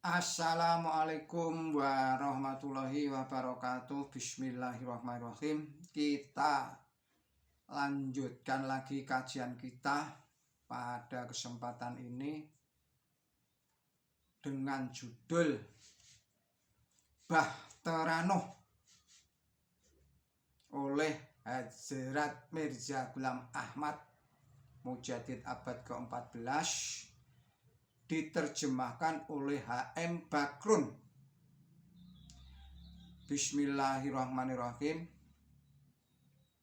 Assalamualaikum warahmatullahi wabarakatuh. Bismillahirrahmanirrahim. Kita lanjutkan lagi kajian kita pada kesempatan ini dengan judul Bahtera Nuh oleh Hadzarat Mirza Ghulam Ahmad Mujadid abad ke-14, diterjemahkan oleh H.M. Bakrun. Bismillahirrahmanirrahim.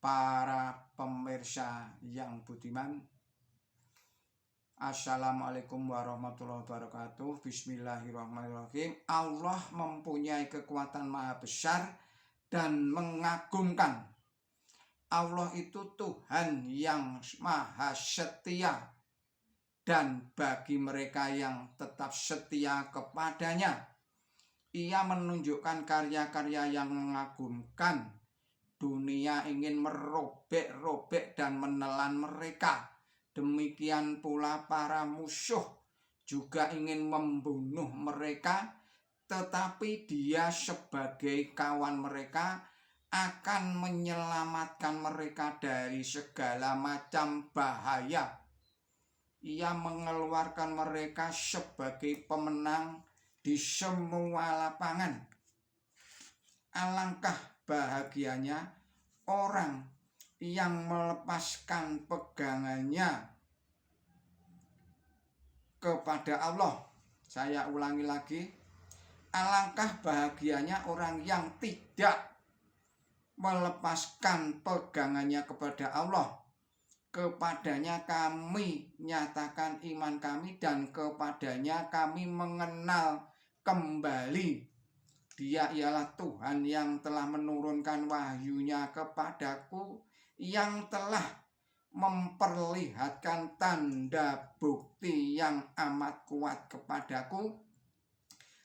Para pemirsa yang budiman, Assalamualaikum warahmatullahi wabarakatuh. Bismillahirrahmanirrahim. Allah mempunyai kekuatan maha besar dan mengagumkan. Allah itu Tuhan yang maha setia, dan bagi mereka yang tetap setia kepadanya, Ia menunjukkan karya-karya yang mengagumkan. Dunia ingin merobek-robek dan menelan mereka. Demikian pula para musuh juga ingin membunuh mereka, tetapi Dia sebagai kawan mereka akan menyelamatkan mereka dari segala macam bahaya. Ia mengeluarkan mereka sebagai pemenang di semua lapangan. Alangkah bahagianya orang yang melepaskan pegangannya kepada Allah. Saya ulangi lagi. Alangkah bahagianya orang yang tidak melepaskan pegangannya kepada Allah. Kepadanya kami nyatakan iman kami, dan kepadanya kami mengenal kembali. Dia ialah Tuhan yang telah menurunkan wahyunya kepadaku, yang telah memperlihatkan tanda bukti yang amat kuat kepadaku,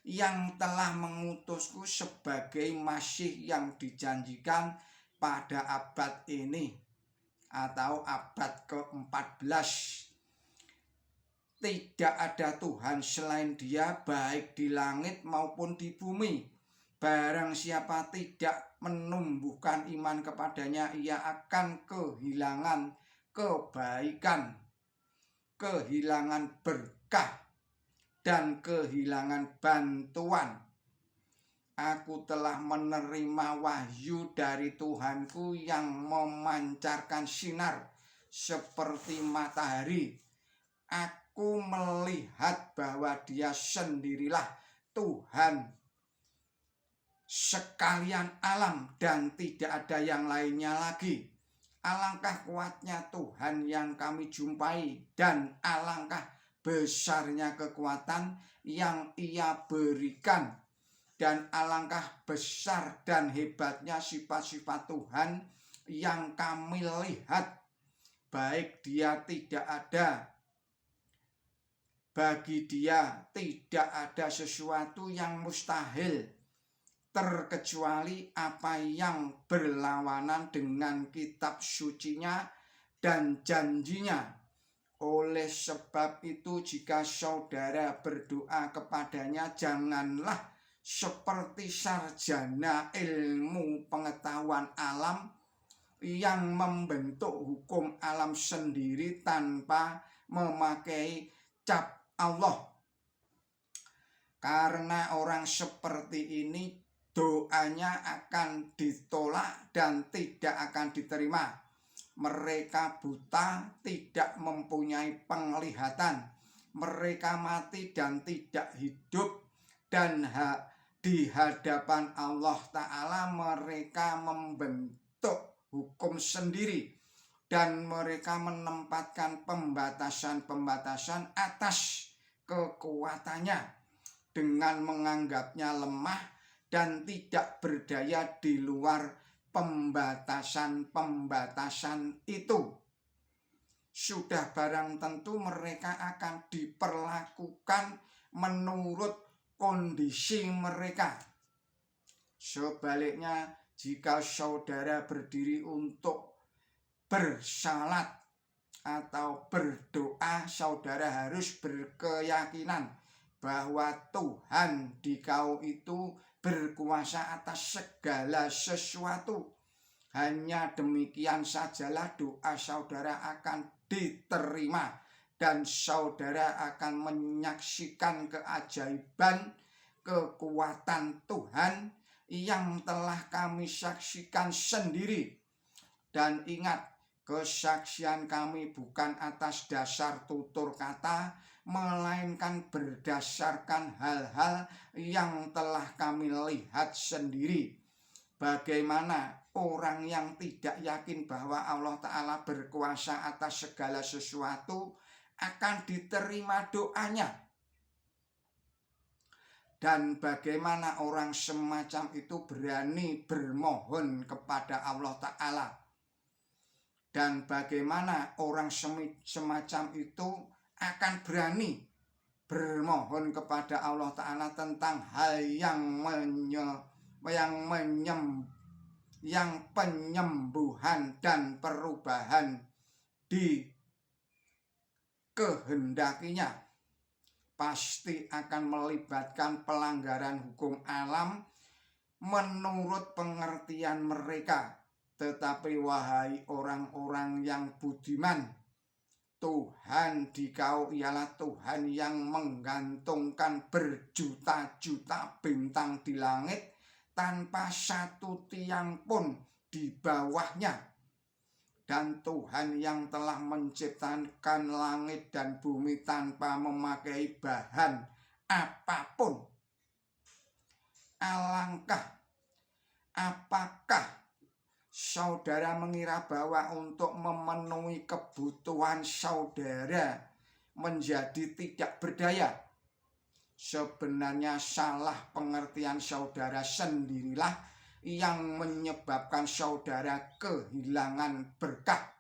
yang telah mengutusku sebagai Masih yang dijanjikan pada abad ini atau abad ke-14. Tidak ada Tuhan selain Dia, baik di langit maupun di bumi. Barang siapa tidak menumbuhkan iman kepadanya, ia akan kehilangan kebaikan, kehilangan berkah, dan kehilangan bantuan. Aku telah menerima wahyu dari Tuhanku yang memancarkan sinar seperti matahari. Aku melihat bahwa Dia sendirilah Tuhan sekalian alam, dan tidak ada yang lainnya lagi. Alangkah kuatnya Tuhan yang kami jumpai, dan alangkah besarnya kekuatan yang Ia berikan, dan alangkah besar dan hebatnya sifat-sifat Tuhan yang kami lihat. Baik Dia tidak ada, bagi Dia tidak ada sesuatu yang mustahil, terkecuali apa yang berlawanan dengan kitab sucinya dan janjinya. Oleh sebab itu, jika saudara berdoa kepadanya, janganlah seperti sarjana ilmu pengetahuan alam yang membentuk hukum alam sendiri tanpa memakai cap Allah. Karena orang seperti ini doanya akan ditolak dan tidak akan diterima. Mereka buta, tidak mempunyai penglihatan. Mereka mati dan tidak hidup, dan di hadapan Allah Ta'ala mereka membentuk hukum sendiri, dan mereka menempatkan pembatasan-pembatasan atas kekuatannya dengan menganggapnya lemah dan tidak berdaya di luar pembatasan-pembatasan itu. Sudah barang tentu mereka akan diperlakukan menurut kondisi mereka. Sebaliknya, jika saudara berdiri untuk bersalat atau berdoa, saudara harus berkeyakinan bahwa Tuhan di kau itu berkuasa atas segala sesuatu. Hanya demikian sajalah doa saudara akan diterima dan saudara akan menyaksikan keajaiban kekuatan Tuhan yang telah kami saksikan sendiri. Dan ingat, kesaksian kami bukan atas dasar tutur kata, melainkan berdasarkan hal-hal yang telah kami lihat sendiri. Bagaimana orang yang tidak yakin bahwa Allah Ta'ala berkuasa atas segala sesuatu akan diterima doanya? Dan bagaimana orang semacam itu berani bermohon kepada Allah Ta'ala? Dan bagaimana orang semacam itu akan berani bermohon kepada Allah Ta'ala tentang hal yang penyembuhan dan perubahan dikehendakinya? Pasti akan melibatkan pelanggaran hukum alam menurut pengertian mereka. Tetapi wahai orang-orang yang budiman, Tuhan di kau ialah Tuhan yang menggantungkan berjuta-juta bintang di langit tanpa satu tiang pun di bawahnya. Dan Tuhan yang telah menciptakan langit dan bumi tanpa memakai bahan apapun. Apakah saudara mengira bahwa untuk memenuhi kebutuhan saudara menjadi tidak berdaya? Sebenarnya salah pengertian saudara sendirilah yang menyebabkan saudara kehilangan berkah.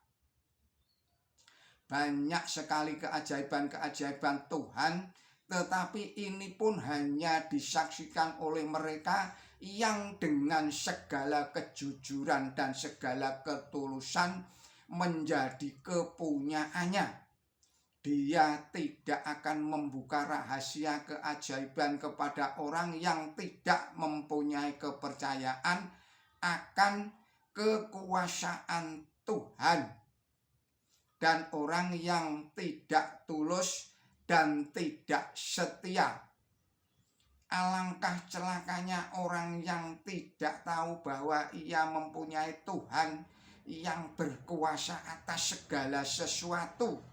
Banyak sekali keajaiban-keajaiban Tuhan, tetapi ini pun hanya disaksikan oleh mereka yang dengan segala kejujuran dan segala ketulusan menjadi kepunyaannya. Dia tidak akan membuka rahasia keajaiban kepada orang yang tidak mempunyai kepercayaan akan kekuasaan Tuhan, dan orang yang tidak tulus dan tidak setia. Alangkah celakanya orang yang tidak tahu bahwa ia mempunyai Tuhan yang berkuasa atas segala sesuatu.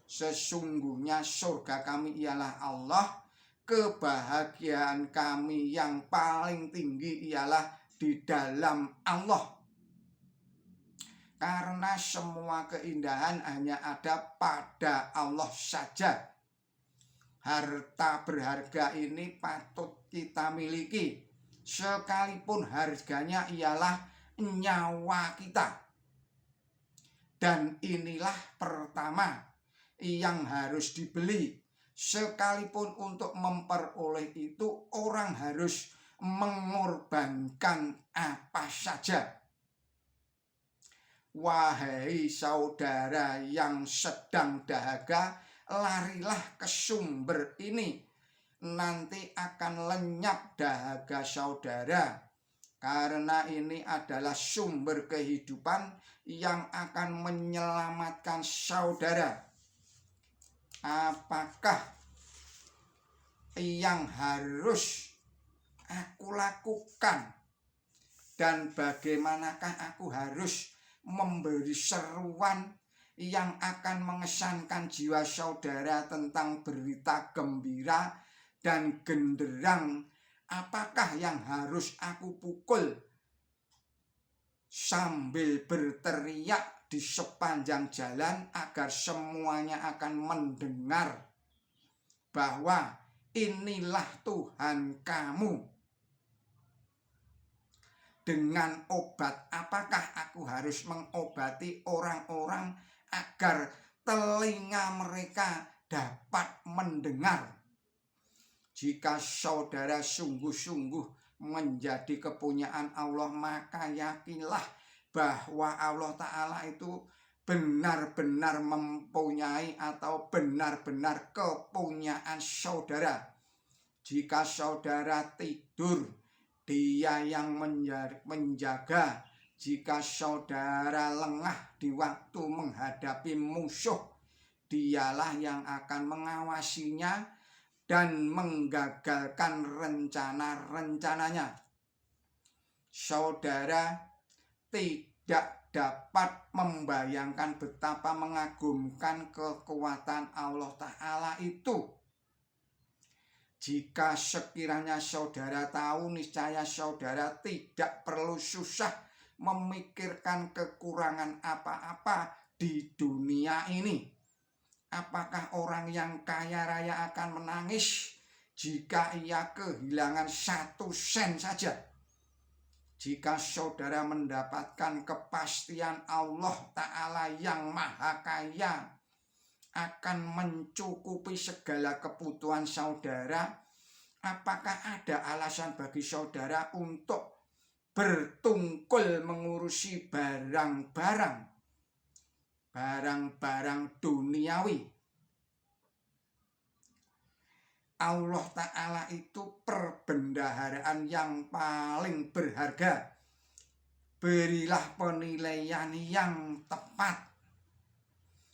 Sesungguhnya surga kami ialah Allah, kebahagiaan kami yang paling tinggi ialah di dalam Allah. Karena semua keindahan hanya ada pada Allah saja. Harta berharga ini patut kita miliki, sekalipun harganya ialah nyawa kita. Dan inilah pertama yang harus dibeli. Sekalipun untuk memperoleh itu orang harus mengorbankan apa saja. Wahai saudara yang sedang dahaga, larilah ke sumber ini. Nanti akan lenyap dahaga saudara, karena ini adalah sumber kehidupan yang akan menyelamatkan saudara. Apakah yang harus aku lakukan? Dan bagaimanakah aku harus memberi seruan yang akan mengesankan jiwa saudara tentang berita gembira dan genderang? Apakah yang harus aku pukul sambil berteriak di sepanjang jalan agar semuanya akan mendengar bahwa inilah Tuhan kamu? Dengan obat apakah aku harus mengobati orang-orang agar telinga mereka dapat mendengar? Jika saudara sungguh-sungguh menjadi kepunyaan Allah, maka yakinlah bahwa Allah Ta'ala itu benar-benar mempunyai atau benar-benar kepunyaan saudara. Jika saudara tidur, dia yang menjaga. Jika saudara lengah di waktu menghadapi musuh, dialah yang akan mengawasinya dan menggagalkan rencana-rencananya. Saudara tidak dapat membayangkan betapa mengagumkan kekuatan Allah Ta'ala itu. Jika sekiranya saudara tahu, niscaya saudara tidak perlu susah memikirkan kekurangan apa-apa di dunia ini. Apakah orang yang kaya raya akan menangis jika ia kehilangan 1 sen saja? Jika saudara mendapatkan kepastian Allah Ta'ala yang maha kaya akan mencukupi segala kebutuhan saudara, apakah ada alasan bagi saudara untuk bertungkul mengurusi barang-barang duniawi? Allah Ta'ala itu perbendaharaan yang paling berharga. Berilah penilaian yang tepat.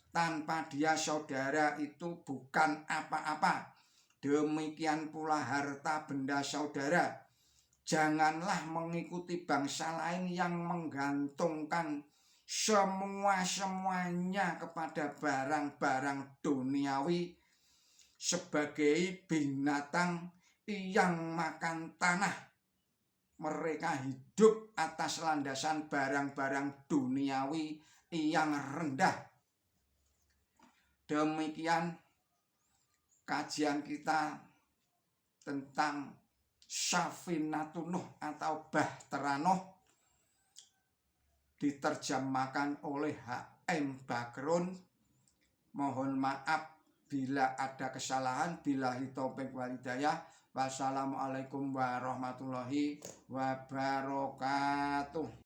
Tanpa dia saudara itu bukan apa-apa. Demikian pula harta benda saudara. Janganlah mengikuti bangsa lain yang menggantungkan semuanya kepada barang-barang duniawi sebagai binatang yang makan tanah. Mereka hidup atas landasan barang-barang duniawi yang rendah. Demikian kajian kita tentang Safinatun Nuh atau Bahtera Nuh, diterjemahkan oleh H.M. Bagrun. Mohon maaf bila ada kesalahan. Billahi taufiq wal hidayah. Wassalamualaikum warahmatullahi wabarakatuh.